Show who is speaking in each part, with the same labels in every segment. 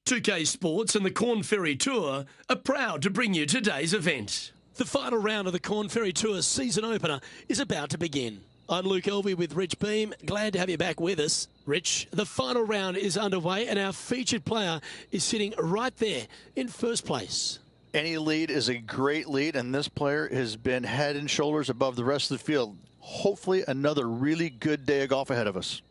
Speaker 1: 2K Sports and the KORN Ferry Tour are proud to bring you today's event. The final round of the KORN Ferry Tour season opener is about to begin. I'm Luke Elvey with Rich Beam. Glad to have you back with us. Rich, the final round is underway and our featured player is sitting right there in first place.
Speaker 2: Any lead is a great lead, and this player has been head and shoulders above the rest of the field. Hopefully another really good day of golf ahead of us.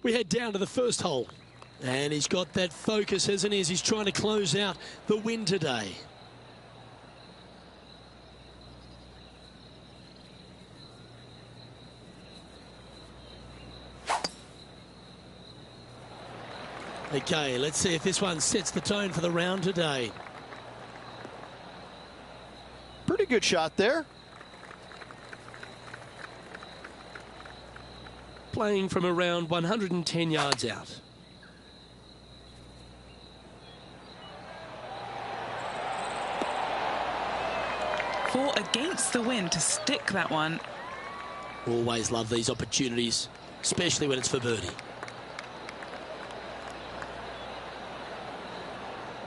Speaker 1: We head down to the first hole, and he's got that focus, hasn't he, as he's trying to close out the win today. Okay, let's see if this one sets the tone for the round today.
Speaker 2: Pretty good shot there.
Speaker 1: Playing from around 110 yards out.
Speaker 3: Fought against the wind to stick that one.
Speaker 1: Always love these opportunities, especially when it's for birdie.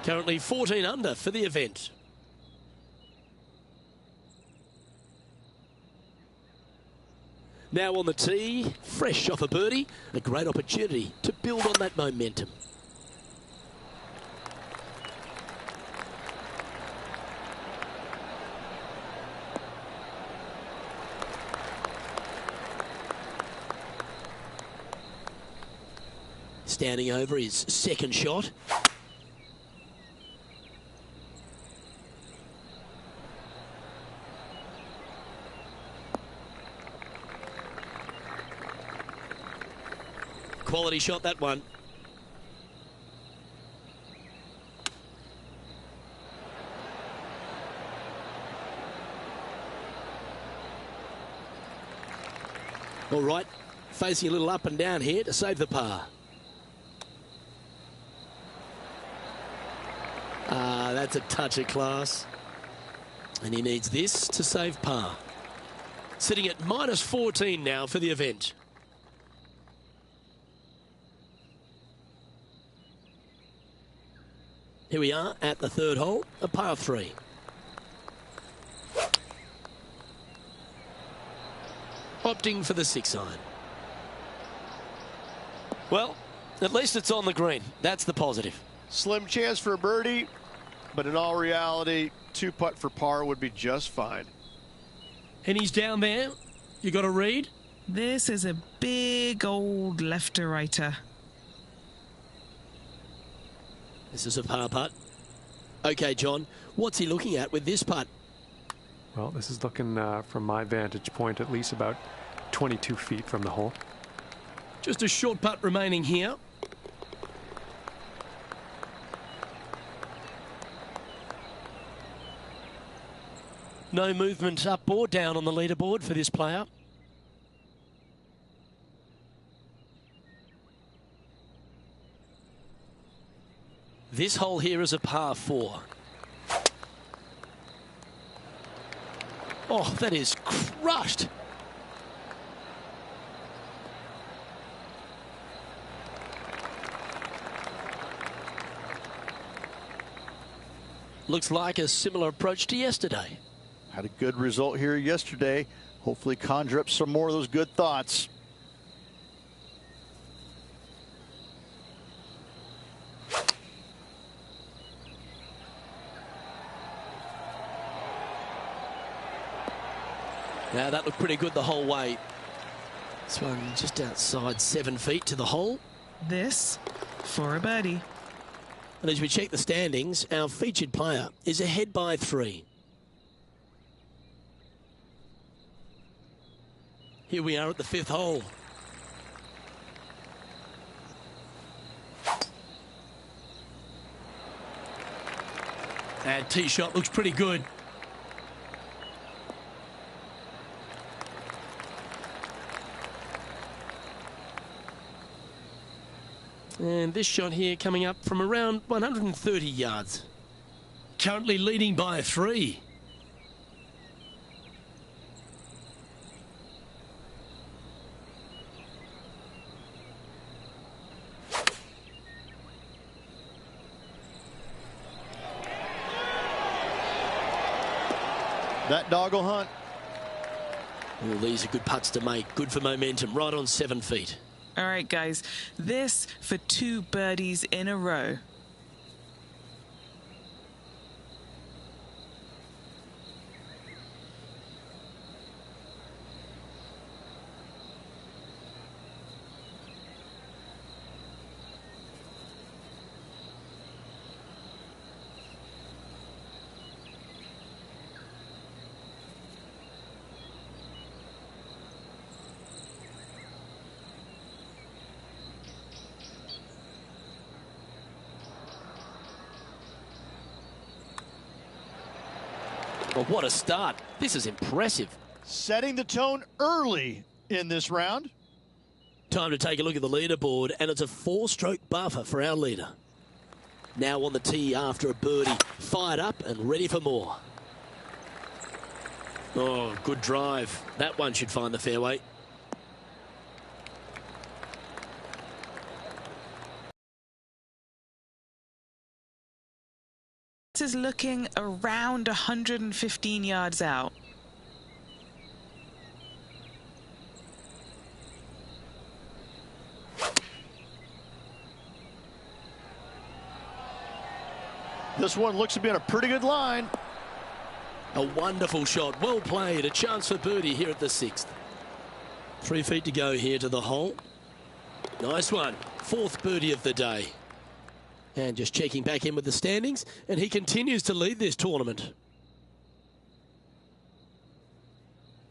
Speaker 1: Currently 14 under for the event. Now on the tee, fresh off a birdie, a great opportunity to build on that momentum. Standing over his second shot. Quality shot, that one. All right, facing a little up and down here to save the par. That's a touch of class. And he needs this to save par. Sitting at minus 14 now for the event. Here we are at the third hole, a par 3. Opting for the 6-iron. Well, at least it's on the green. That's the positive.
Speaker 4: Slim chance for a birdie, but in all reality, 2-putt for par would be just fine.
Speaker 1: And he's down there. You got a read?
Speaker 3: This is a big old left-to-righter.
Speaker 1: This is a par putt. Okay, John, what's he looking at with this putt?
Speaker 5: Well, this is looking from my vantage point at least about 22 feet from the hole.
Speaker 1: Just a short putt remaining here. No movement up or down on the leaderboard for this player. This hole here is a par 4. Oh, that is crushed. Looks like a similar approach to yesterday.
Speaker 2: Had a good result here yesterday. Hopefully conjure up some more of those good thoughts.
Speaker 1: Now that looked pretty good the whole way. This one just outside 7 feet to the hole.
Speaker 3: This for a birdie.
Speaker 1: And as we check the standings, our featured player is ahead by 3. Here we are at the 5th hole. And tee shot looks pretty good. And this shot here coming up from around 130 yards. currently leading by 3.
Speaker 2: That dog will hunt.
Speaker 1: Well, these are good putts to make. Good for momentum. Right on 7 feet.
Speaker 3: All right, guys. This for 2 birdies in a row.
Speaker 1: Well, what a start. This is impressive.
Speaker 2: Setting the tone early in this round.
Speaker 1: Time to take a look at the leaderboard, and it's a 4-stroke buffer for our leader. Now on the tee after a birdie, fired up and ready for more. Oh, good drive. That one should find the fairway.
Speaker 3: This is looking around 115 yards out.
Speaker 2: This one looks to be on a pretty good line.
Speaker 1: A wonderful shot. Well played. A chance for birdie here at the 6th. 3 feet to go here to the hole. Nice one. 4th birdie of the day. And just checking back in with the standings, and he continues to lead this tournament.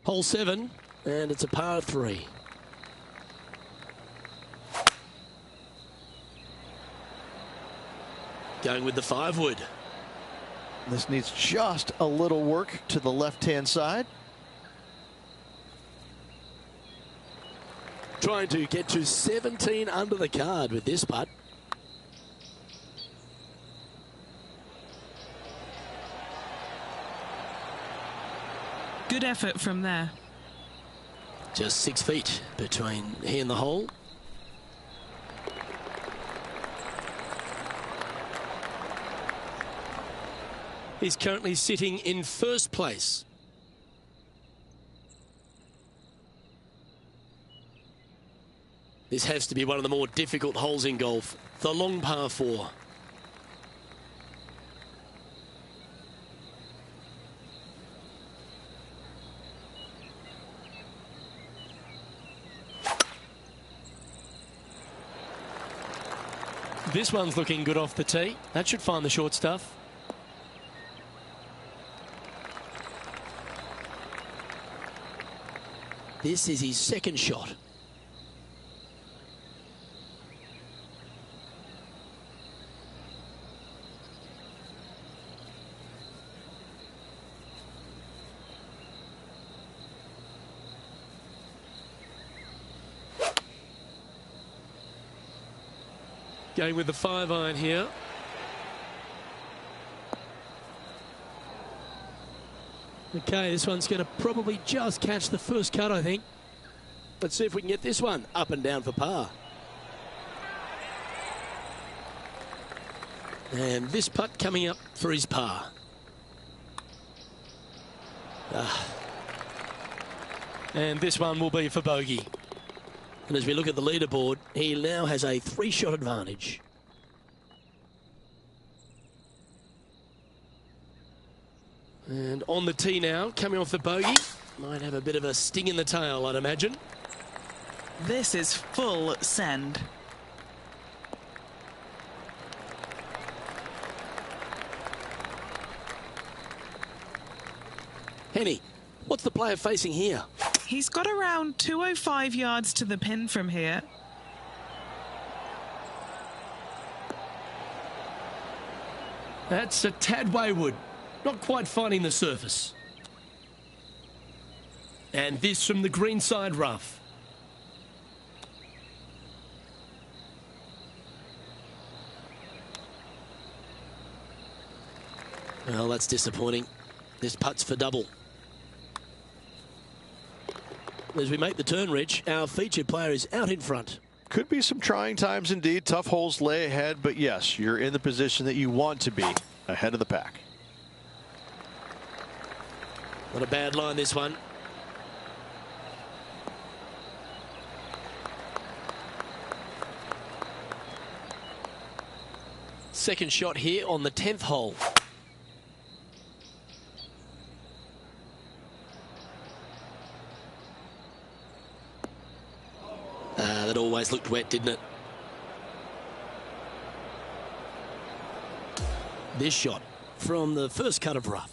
Speaker 1: Hole 7, and it's a par 3. Going with the 5-wood.
Speaker 2: This needs just a little work to the left-hand side.
Speaker 1: Trying to get to 17 under the card with this putt.
Speaker 3: Good effort from there.
Speaker 1: Just 6 feet between he and the hole. He's currently sitting in 1st place. This has to be one of the more difficult holes in golf. The long par 4. This one's looking good off the tee. That should find the short stuff. This is his 2nd shot. Going with the 5-iron here. Okay, this one's going to probably just catch the first cut, I think. Let's see if we can get this one up and down for par. And this putt coming up for his par. And this one will be for bogey. And as we look at the leaderboard, he now has a 3-shot advantage. And on the tee now, coming off the bogey. Might have a bit of a sting in the tail, I'd imagine.
Speaker 3: This is full send.
Speaker 1: Henny, what's the player facing here?
Speaker 3: He's got around 205 yards to the pin from here.
Speaker 1: That's a tad wayward. Not quite finding the surface. And this from the greenside rough. Well, that's disappointing. This putt's for double. As we make the turn, Rich, our featured player is out in front.
Speaker 2: Could be some trying times indeed. Tough holes lay ahead, but yes, you're in the position that you want to be, ahead of the pack.
Speaker 1: Not a bad line, this one. Second shot here on the 10th hole. That always looked wet, didn't it? This shot from the first cut of rough.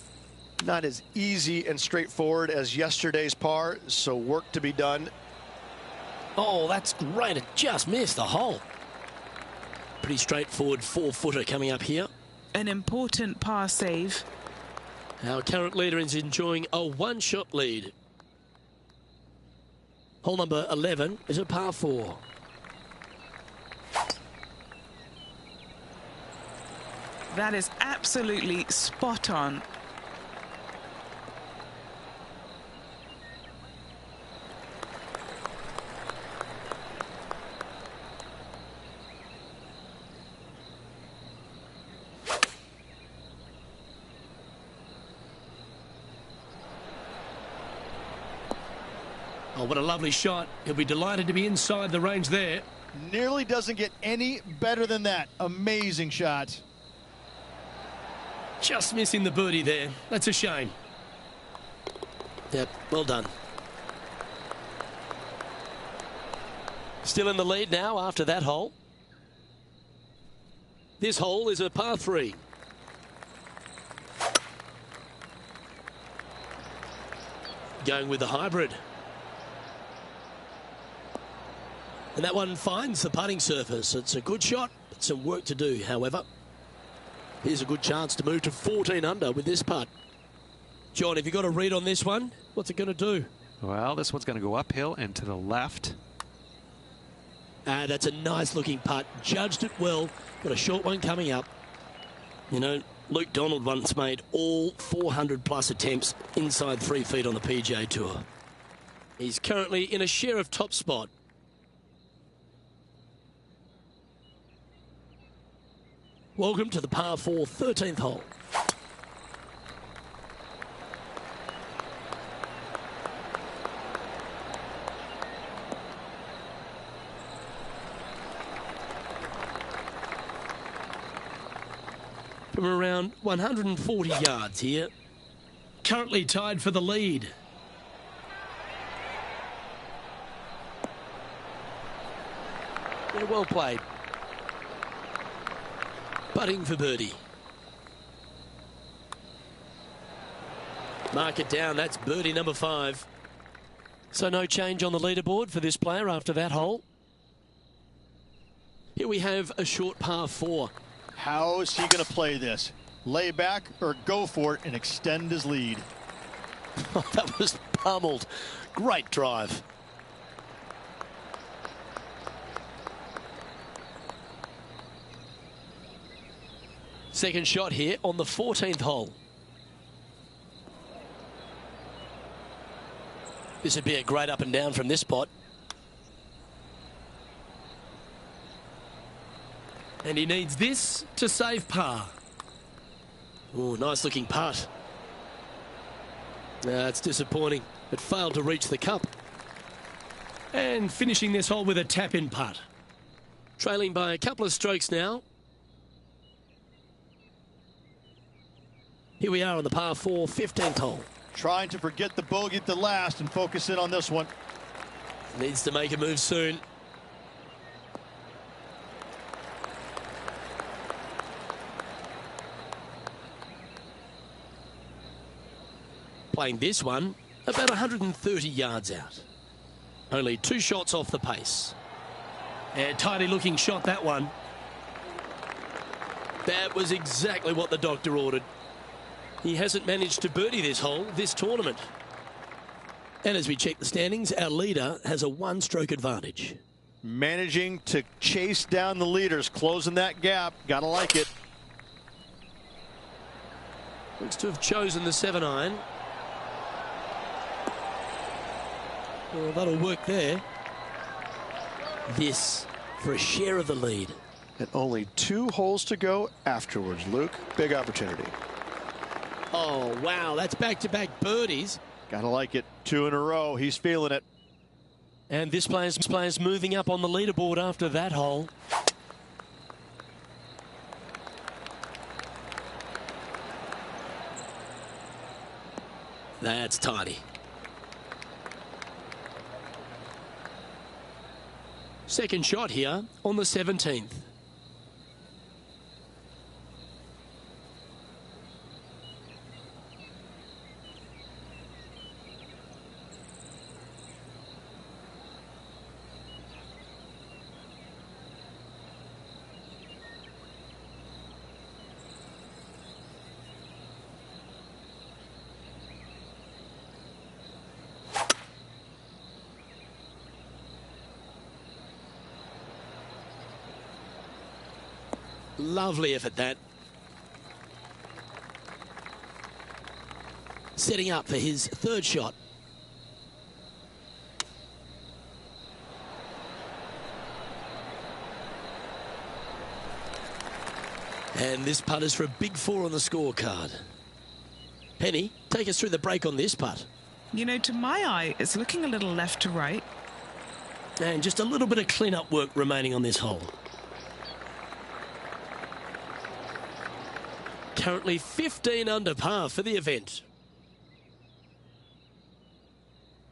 Speaker 4: Not as easy and straightforward as yesterday's par, so work to be done.
Speaker 1: Oh, that's great. It just missed the hole. Pretty straightforward 4-footer coming up here.
Speaker 3: An important par save.
Speaker 1: Our current leader is enjoying a one-shot lead. Hole number 11 is a par 4.
Speaker 3: That is absolutely spot on.
Speaker 1: Oh, what a lovely shot. He'll be delighted to be inside the range there.
Speaker 4: Nearly doesn't get any better than that. Amazing shot.
Speaker 1: Just missing the birdie there. That's a shame. Yep, well done. Still in the lead now after that hole. This hole is a par 3. Going with the hybrid. And that one finds the putting surface. It's a good shot, but some work to do, however. Here's a good chance to move to 14 under with this putt. John, have you got a read on this one? What's it going to do?
Speaker 5: Well, this one's going to go uphill and to the left.
Speaker 1: That's a nice looking putt. Judged it well. Got a short one coming up. You know, Luke Donald once made all 400 plus attempts inside 3 feet on the PGA Tour. He's currently in a share of top spot. Welcome to the par 4 13th hole. From around 140 yards here. Currently tied for the lead. Yeah, well played. Putting for birdie. Mark it down. That's birdie number 5. So no change on the leaderboard for this player after that hole. Here we have a short par 4.
Speaker 4: How is he going to play this? Lay back or go for it and extend his lead?
Speaker 1: Oh, that was pummeled. Great drive. Second shot here on the 14th hole. This would be a great up and down from this spot. And he needs this to save par. Oh, nice looking putt. It's disappointing. It failed to reach the cup. And finishing this hole with a tap-in putt. Trailing by a couple of strokes now. Here we are on the par 4 15th hole.
Speaker 4: Trying to forget the bogey at the last and focus in on this one.
Speaker 1: Needs to make a move soon. Playing this one about 130 yards out. Only 2 shots off the pace. And tidy looking shot, that one. That was exactly what the doctor ordered. He hasn't managed to birdie this hole this tournament. And as we check the standings, our leader has a 1-stroke advantage.
Speaker 4: Managing to chase down the leaders, closing that gap. Gotta like it.
Speaker 1: Looks to have chosen the 7-iron. Well, that'll work there. This for a share of the lead.
Speaker 2: And only 2 holes to go afterwards, Luke. Big opportunity.
Speaker 1: Oh, wow, that's back-to-back birdies.
Speaker 4: Gotta like it. 2 in a row. He's feeling it.
Speaker 1: And this player's moving up on the leaderboard after that hole. That's tidy. Second shot here on the 17th. Lovely effort, that. Setting up for his third shot. And this putt is for a big 4 on the scorecard. Penny, take us through the break on this putt.
Speaker 3: You know, to my eye, it's looking a little left to right.
Speaker 1: And just a little bit of clean-up work remaining on this hole. Currently 15 under par for the event.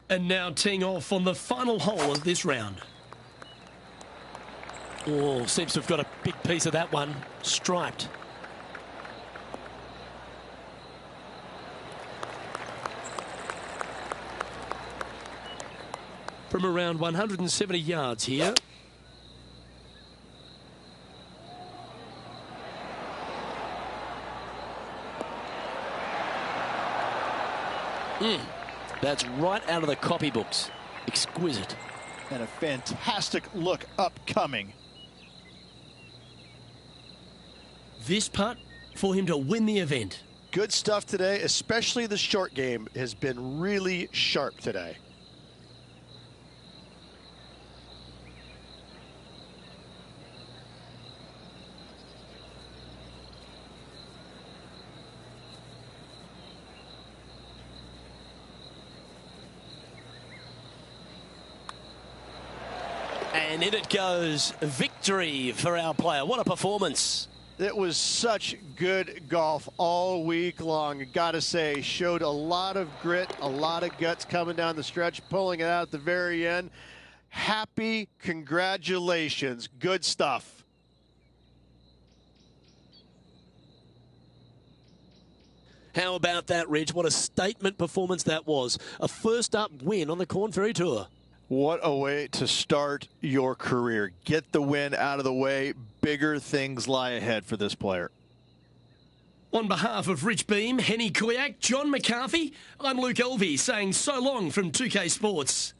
Speaker 1: And now teeing off on the final hole of this round. Oh, seems to have got a big piece of that one. Striped. From around 170 yards here. That's right out of the copybooks. Exquisite.
Speaker 2: And a fantastic look upcoming.
Speaker 1: This putt for him to win the event.
Speaker 4: Good stuff today, especially the short game has been really sharp today.
Speaker 1: And in it goes. Victory for our player. What a performance.
Speaker 4: It was such good golf all week long. Gotta say, showed a lot of grit, a lot of guts coming down the stretch, pulling it out at the very end. Happy congratulations. Good stuff.
Speaker 1: How about that, Rich? What a statement performance that was. A first up win on the Korn Ferry Tour.
Speaker 2: What a way to start your career. Get the win out of the way. Bigger things lie ahead for this player.
Speaker 1: On behalf of Rich Beam, Henny Kuyak, John McCarthy, I'm Luke Elvey saying so long from 2K Sports.